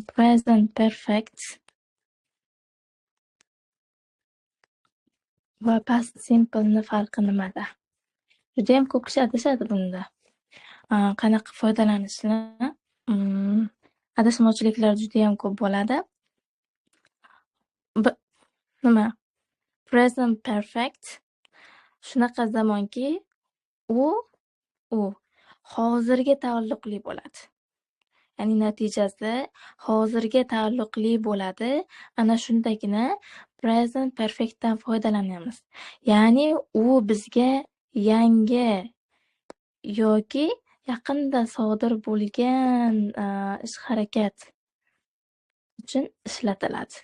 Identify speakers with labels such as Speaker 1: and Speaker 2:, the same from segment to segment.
Speaker 1: present perfect va past simple'ni farqi nimada? Judayam ko'p kishi adashadi bunda. Qanaqa foydalanishni? Adashmovchiliklar judayam ko'p bo'ladi. Nima? Present perfect shunaqa zamonki, u hozirga taalluqli bo'ladi. Ya'ni natijasi hozirga taalluqli bo'ladi. Ana shundagina present perfectdan foydalanamiz. Ya'ni u bizga yangi yoki yaqinda sodir bo'lgan ish-harakat uchun ishlatiladi.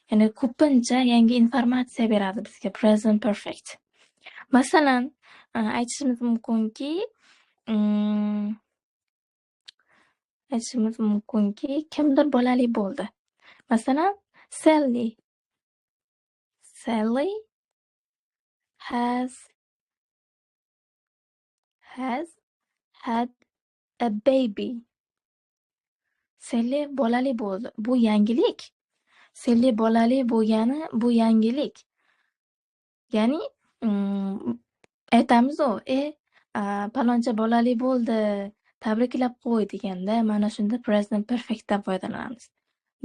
Speaker 1: Ya'ni ko'pincha yangi informatsiya beradi bizga present perfect. Masalan, aytishimiz mumkinki, kimdir bolali bo'ldi. Masalan, Sally has had a baby. Sally bolali bo'ldi. Bu yangilik. Sally bolali bo'lgani bu yangilik. Ya'ni aytamiz-ku, paloncha bolali bo'ldi, tabriklab qo'y deganda, mana shunda present perfectdan foydalanamiz.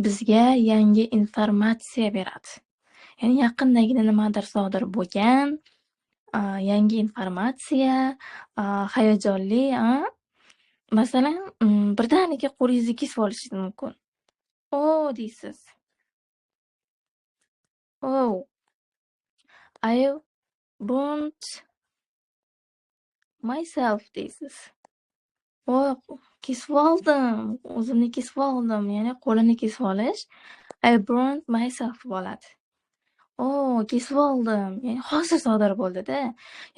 Speaker 1: Bizga yangi informatsiya beradi. Ya'ni yaqindagina nimadir sodir bo'lgan, yangi informatsiya, hayajonli, masalan, birdaniga qo'lingizni kesib olishingiz mumkin. "Oh" deysiz. "Oh, I burnt myself" deysiz. Kesib oldim, o'zimni kesib oldim, ya'ni qo'lini kesib olish I burnt myself bo'ladi. Kesib oldim, ya'ni hozir sodir bo'ldi-da.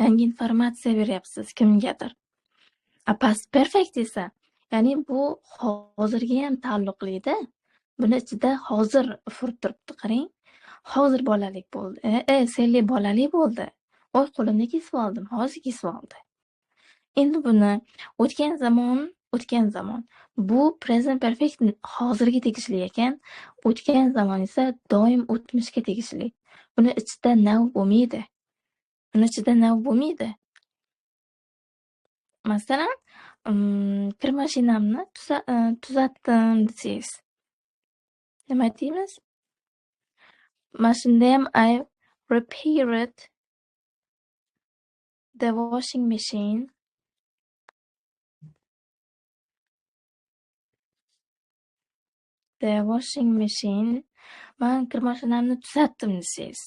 Speaker 1: Yangi informatsiya beryapsiz kimgadir. Past perfect esa, ya'ni bu hozirga ham taalluqli-da. Buni ichida hozir ufurib turibdi, qarang. Hozir bolalik bo'ldi. Sally bolali bo'ldi. Qo'limni kesib oldim, hozir kesib oldi. Endi buni o'tgan zamon. Bu present perfect hozirga tegishli ekan, o'tgan zamon esa doim o'tmishga tegishli. Buni ichida now bo'lmaydi. Masalan, kir mashinamni tuzatdim desangiz. Nima deymiz? Mana shunda ham I repaired the washing machine. Men kir mashinamni tuzatdim desangiz.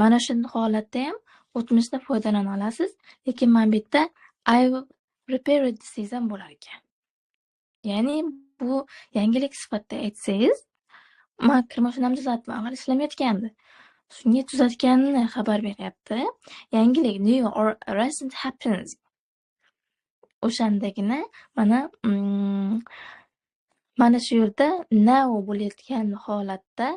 Speaker 1: Mana shunday holatda ham o'tmishda foydalana olasiz, lekin men bu yerda I repaired desangiz ham bo'lar ekan. Ya'ni bu yangilik sifatida aytsangiz, men kir mashinamni tuzatdim, avval ishlamayotgandi. Shunga tuzatganini xabar beryapti. Yangilik new or recent happens. O'shandagina mana shu yerda now bo'layotgan holatda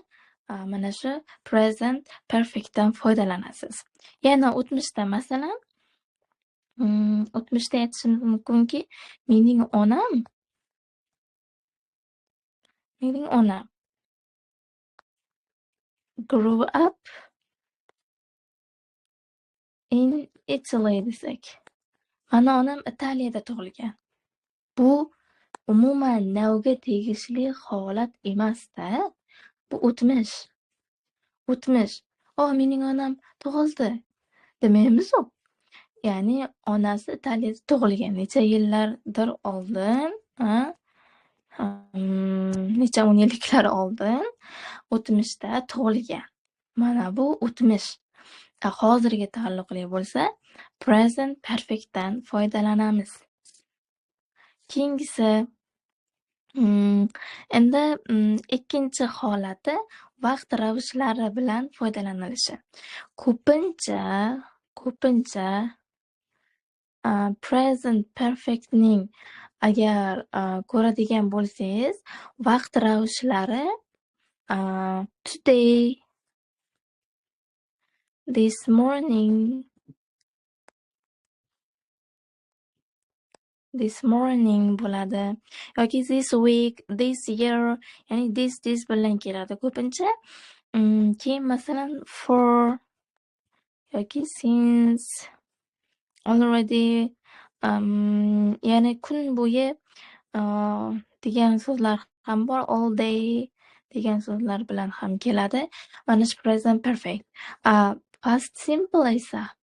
Speaker 1: mana shu present perfectdan foydalanasiz. Yana o'tmishda, masalan, o'tmishda aytishimiz mumkinki, mening onam grew up in Italy desak. Mana onam Italiyada tug'ilgan. Bu umuman nowga tegishli holat emas-da. Bu o'tmish. Mening onam tug'ildi demaymiz-ku. Ya'ni onasi Italiyada tug'ilgan, necha yillardir oldin, necha 10 yilliklar oldin o'tmishda tug'ilgan. Mana bu o'tmish. Hozirga taalluqli bo'lsa, present perfectdan foydalanamiz. Keyingisi, endi ikkinchi holati vaqt ravushlari bilan foydalanilishi. Ko'pincha present perfectning agar ko'radigan bo'lsangiz, vaqt ravushlari today, this morning, this morning bo'ladi yoki this week, this year, ya'ni this bilan keladi ko'pincha. Keyin masalan for yoki since, already, ya'ni kun bo'yi degan so'zlar ham bor. All day degan so'zlar bilan ham keladi. Mana shu present perfect. Past simple esa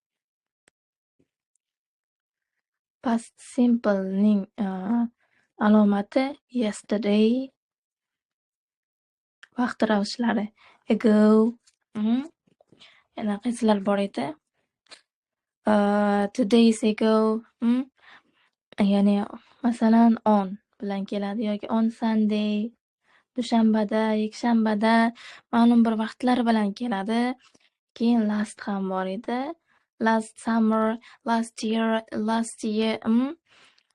Speaker 1: past simple ning alomati yesterday, vaqt ravshlari ago, yana qaysilar bor edi? 2 days ago, ya'ni masalan on bilan keladi yoki on Sunday, dushanbada, yakshanbada ma'lum bir vaqtlar bilan keladi. Keyin last ham bor edi. Last summer, last year,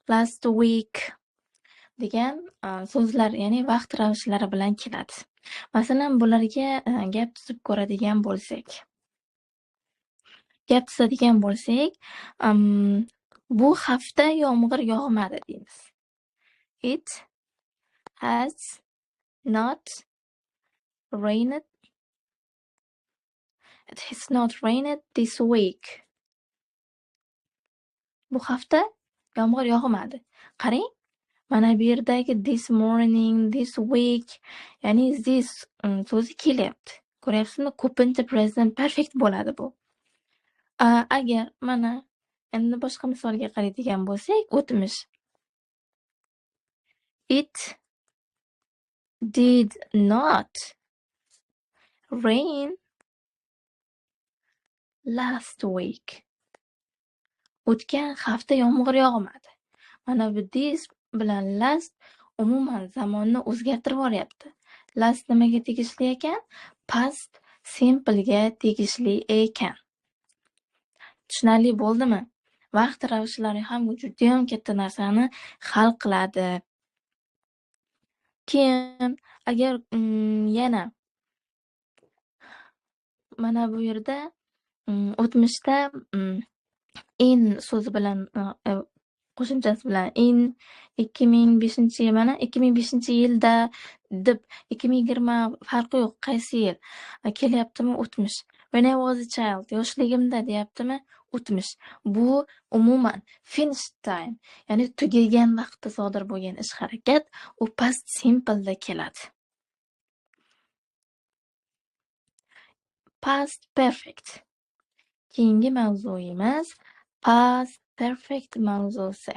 Speaker 1: last week degan so'zlar, ya'ni vaqt ravshlari bilan keladi. Masalan, bularga gap tuzib ko'radigan bo'lsak, bu hafta yomg'ir yog'madi deymiz. It has not rained this week. Bu hafta yomg'ir yog'madi. Qarang, mana bu yerdagi this morning, this week, ya'ni this so'zi kelyapti. Ko'ryapsizmi? Ko'pincha present perfect bo'ladi bu. Agar mana endi boshqa misolga qaraydigan bo'lsak, o'tmish. It did not rain last week. O'tgan hafta yomg'ir yog'madi. Mana bu this bilan last umuman zamonni o'zgartirib yuboryapti. Last nimaga tegishli ekan? Past simple ga tegishli ekan. Tushunarli bo'ldimi? Vaqt ravshlari ham juda ham katta narsani hal qiladi. Keyin agar yana mana bu yerda o'tmishda in so'zi bilan qo'shimchasi bilan in 2005-yil, mana 2005-yilda deb 2020 farqi yo'q, qaysi yil kelyaptimi? O'tmish. When I was a child, yoshligimda deyaptimi? O'tmish. Bu umuman finish time, ya'ni tugagan vaqtda sodir bo'lgan ish harakat, u past simple da keladi. Past perfect. Keyingi mavzuimiz past perfect mavzusi.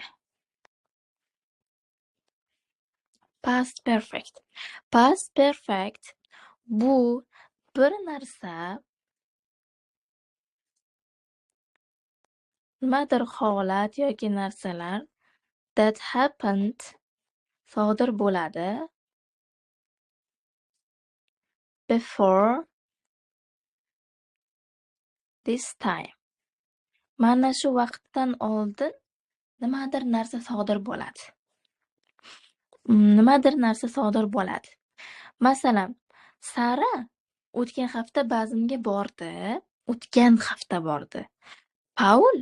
Speaker 1: Past perfect. Past perfect bu bir narsa, nimadir holat yoki narsalar that happened sodir bo'ladi before this time. Mana shu vaqtdan oldin nimadir narsa sodir bo'ladi. Masalan, Sara o'tgan hafta bazmga bordi. Paul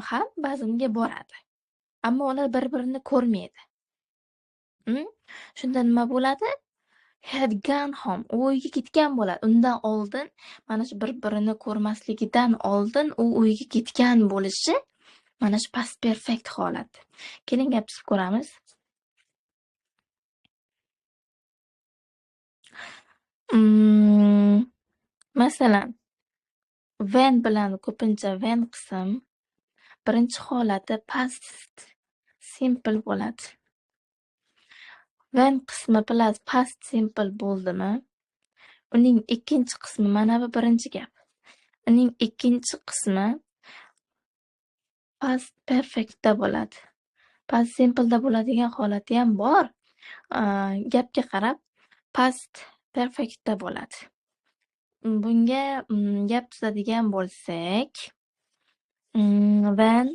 Speaker 1: ham bazmga boradi. Ammo ular bir-birini ko'rmaydi. Shunda nima bo'ladi? Had gone home. U uyga ketgan bo'ladi. Undan oldin, mana shu bir-birini ko'rmasligidan oldin u uyga ketgan bo'lishi mana shu past perfect holat. Keling gap tuzib ko'ramiz. Masalan, when bilan ko'pincha when qism birinchi holati past simple bo'ladi. When qismi plus past simple bo'ldimi? Uning ikkinchi qismi mana bu birinchi gap. Uning ikkinchi qismi past perfect da bo'ladi. Past simple da bo'ladigan holati ham bor. Gapga qarab past perfect da bo'ladi. Bunga gap tuzadigan bo'lsak, when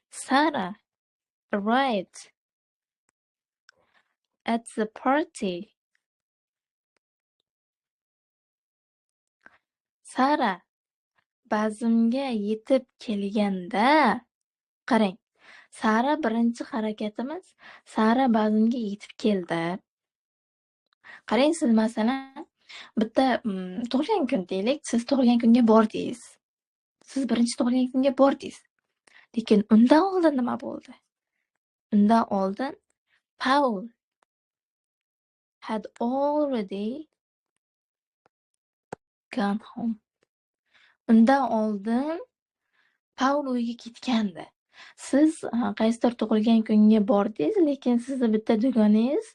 Speaker 1: Sarah arrived at the party, Sarah bazmga yetib kelganda, qarang, Sara birinchi harakatimiz Sara bazmga yetib keldi. Qarang, siz masalan bitta tug'ilgan kun deylik, siz tug'ilgan kunga bordingiz. Siz birinchi tug'ilgan kunga bordingiz. Lekin undan oldin nima bo'ldi? Undan oldin Paul had already gone home. Undan oldin Paul uyga ketgandi. Siz qaysidir tug'ilgan kunga bordingiz, lekin sizni bitta dugonangiz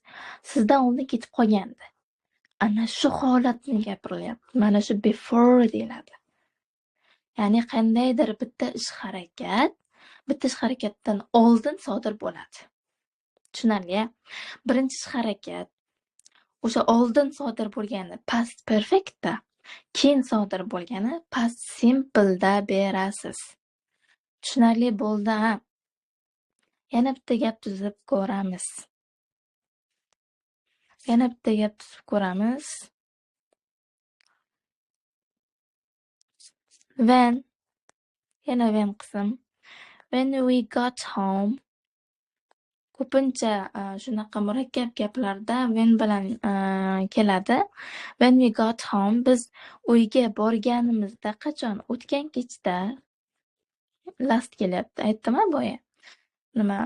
Speaker 1: sizdan oldin ketib qolgandi. Ana shu holatni gapirilyapti. Mana shu before deyiladi. Ya'ni qandaydir bitta ish harakatdan oldin sodir bo'ladi. Tushunarli? Birinchi ish harakat o'sha oldin sodir bo'lgani past perfectda, keyin sodir bo'lgani past simple'da berasiz. Tushunarli bo'ldi, ha? Yana bitta gap tuzib ko'ramiz. When, yana when qism. When we got home. Ko'pincha shunaqa murakkab gaplarda when bilan keladi. When we got home, biz uyga borganimizda qachon? O'tgan kechda. Last kelyapti. Aytdimmi boya? Nima?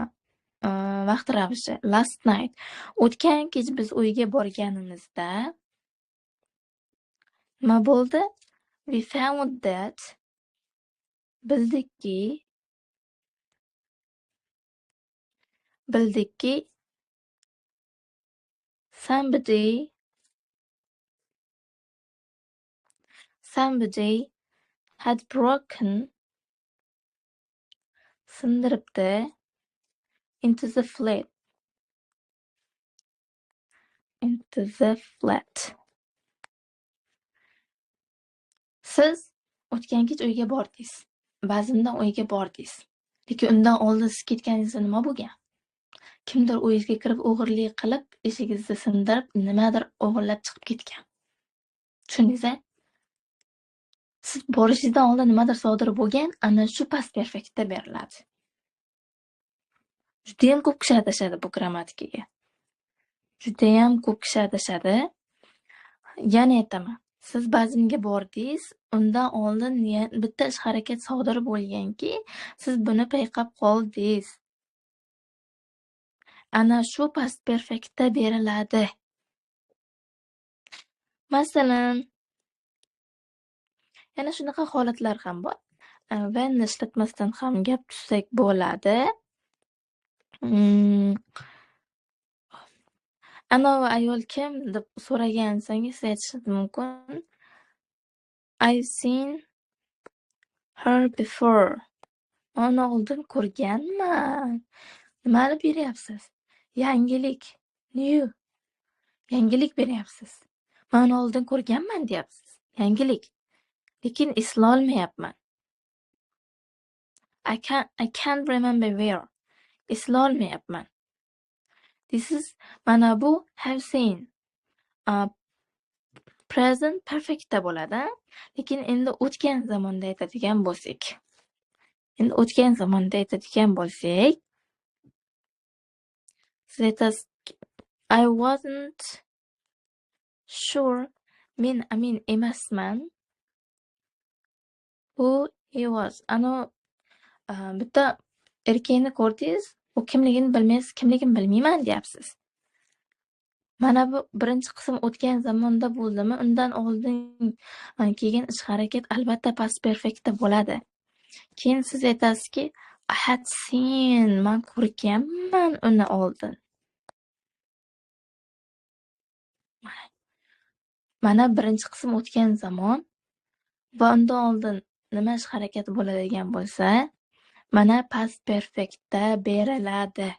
Speaker 1: Vaqt ravishi. Last night. O'tgan kech biz uyga borganimizda nima bo'ldi? We found that. Bildikki somebody had broken, sindiribdi, into the flat. Siz o'tgan kech uyga bordingiz. Ba'zimdan uyga bordingiz. Lekin undan oldin siz ketganingizda nima bo'lgan? Kimdir uyingizga kirib o'g'irlik qilib, eshigingizni sindirib, nimadir o'g'irlab chiqib ketgan. Tushundingiz-a? Siz borishingizdan oldin nimadir sodir bo'lgan, ana shu past perfektda beriladi. Judayam ko'p kishi adashadi bu grammatikaga. Yana aytaman. Siz bazmga bordingiz, undan oldin bitta ish harakat sodir bo'lganki, siz buni payqab qoldingiz. Ana shu past perfektda beriladi. Masalan, yana shunaqa holatlar ham bor. When ishlatmasdan ham gap tuzsak bo'ladi. Anavi ayol kim deb so'ragansangiz aytishingiz mumkin. I've seen her before. Uni oldin ko'rganman. Nimani beryapsiz? Yangilik. New. Yangilik beryapsiz. Men uni oldin ko'rganman deyapsiz. Yangilik. Lekin eslolmayapman. I can't remember where. Eslolmayapman. This is mana bu have seen. Present perfectda bo'ladi. Lekin endi o'tgan zamonda aytadigan bo'lsak. Siz aytasiz, I wasn't sure. Men emasman. Who he was. Bitta erkakni ko'rdingiz, u kimligini bilmaysiz, kimligini bilmayman deyapsiz. Mana bu birinchi qism o'tgan zamonda bo'ldimi, undan oldin kelgan ish harakat albatta past perfektda bo'ladi. Keyin siz aytasizki, I had seen, men ko'rganman uni oldin. Mana birinchi qism o'tgan zamon va undan oldin nima ish harakat bo'ladigan bo'lsa, mana past perfektda beriladi.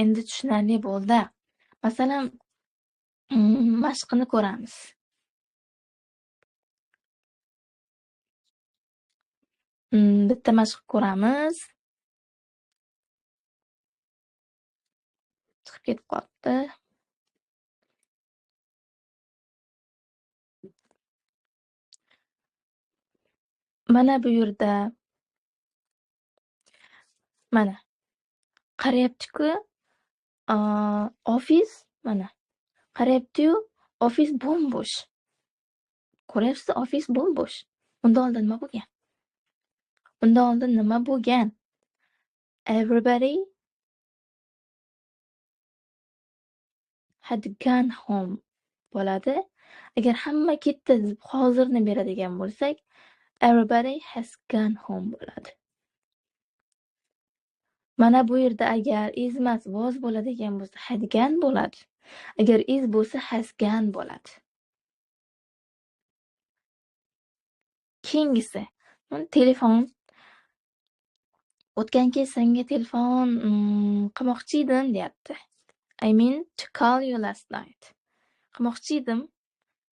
Speaker 1: Endi tushunarli bo'ldi. Masalan, mashqini ko'ramiz. Bitta mashq ko'ramiz. Chiqib ketib qoldi. Mana bu yerda mana qarayapti-ku, ofis mana qarayapti-yu, ofis bo'm-bo'sh. Ko'ryapsiz, ofis bo'm-bo'sh. Undan oldin nima bo'lgan? Undan oldin nima bo'lgan? Everybody had gone home bo'ladi. Agar hamma ketdi deb hozirni beradigan bo'lsak, everybody has gone home bo'ladi. Mana bu yerda agar is emas was bo'ladigan bo'lsa had gone bo'ladi. Agar is bo'lsa has gone bo'ladi. Keyingisi telefon. O'tganki senga telefon qilmoqchi edim deyapti. I mean to call you last night. Qilmoqchi edim.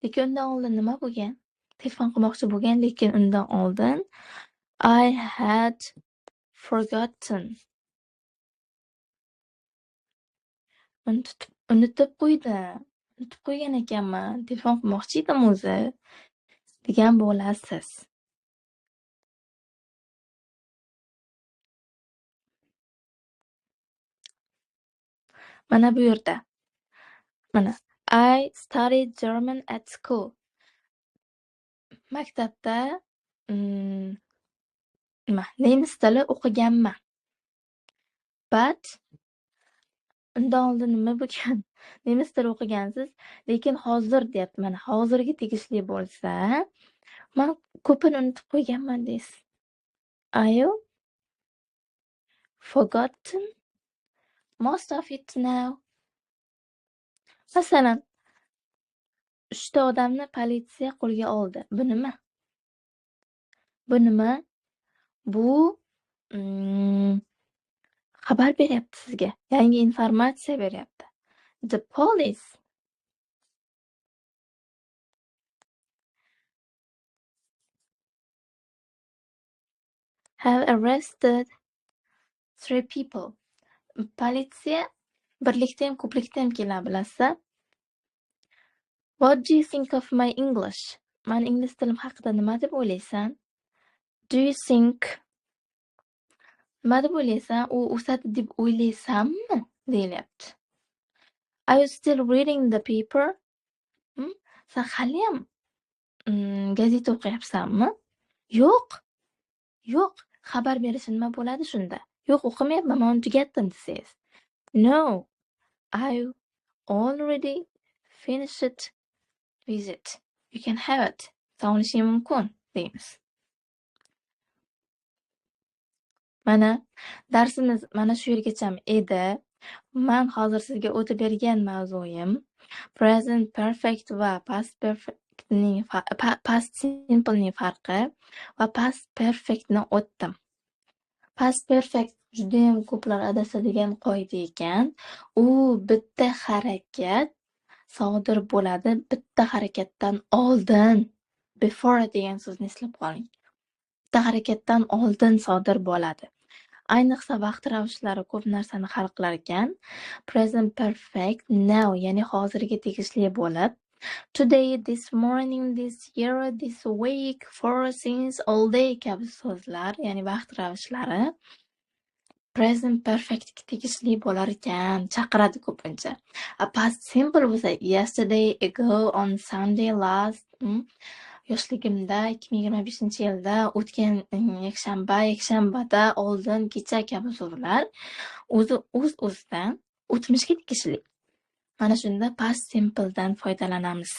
Speaker 1: Lekin undan oldin nima bo'lgan? Telefon qilmoqchi bo'lgan, lekin undan oldin I had forgotten. Unutib qo'ydim. Unutib qo'ygan ekanman. Telefon qilmoqchi edim o'zi degan bo'lasiz. Mana bu yerda. Mana I studied German at school. Maktabda nemis tili o'qiganman. But undan oldin nima bo'lgan? Nemis tili o'qigansiz, lekin hozir deyapti. Mana hozirga tegishli bo'lsa, men ko'pini unutib qo'yganman deysiz. Are you forgotten most of it now? Masalan, 3 ta odamni politsiya qo'lga oldi. Bu nima? Bu nima? Bu xabar beryapti sizga. Yangi informatsiya beryapti. The police have arrested 3 people. Politsiya birlikda ham ko'plikda ham keladi, bilasizlar. What do you think of my English? Men ingliz tilim haqida nima deb o'ylaysan? Do you think nima deb o'ylaysan? U o'sadi deb o'ylaysanmi? Deyilyapti. Are you still reading the paper? Sen hali ham gazeta o'qiyapsanmi? Yo'q. Yo'q. Xabar berish nima bo'ladi shunda? Yo'q, o'qimayapman, men uni tugatdim desangiz. No. I already finished with it. You can have it. Sen olishing mumkin deymiz. Mana darsimiz mana shu yergacha edi. Men hozir sizga o'tib bergan mavzuim present perfect va past perfectning past simplening farqi va past perfectni o'tdim. Past perfect juda ham ko'plar adashadigan qoida ekan. U bitta harakat sodir bo'ladi, bitta harakatdan oldin. Before degan so'zni eslab qoling. Bitta harakatdan oldin sodir bo'ladi. Ayniqsa vaqt ravushlari ko'p narsani hal qilar ekan. Present perfect now, ya'ni hozirga tegishli bo'lib, today, this morning, this year, this week, for, since, all day kabi so'zlar, ya'ni vaqt ravushlari present perfect ga tegishli bo'lar ekan, chaqiradi ko'pincha. Past simple bo'lsa yesterday, ago, on Sunday, last, yoshligimda 2025-yilda, o'tgan yakshanbada, oldin, kecha kabi so'zlar o'z-o'zidan o'tmishga tegishli. Mana shunda past simple dan foydalanamiz.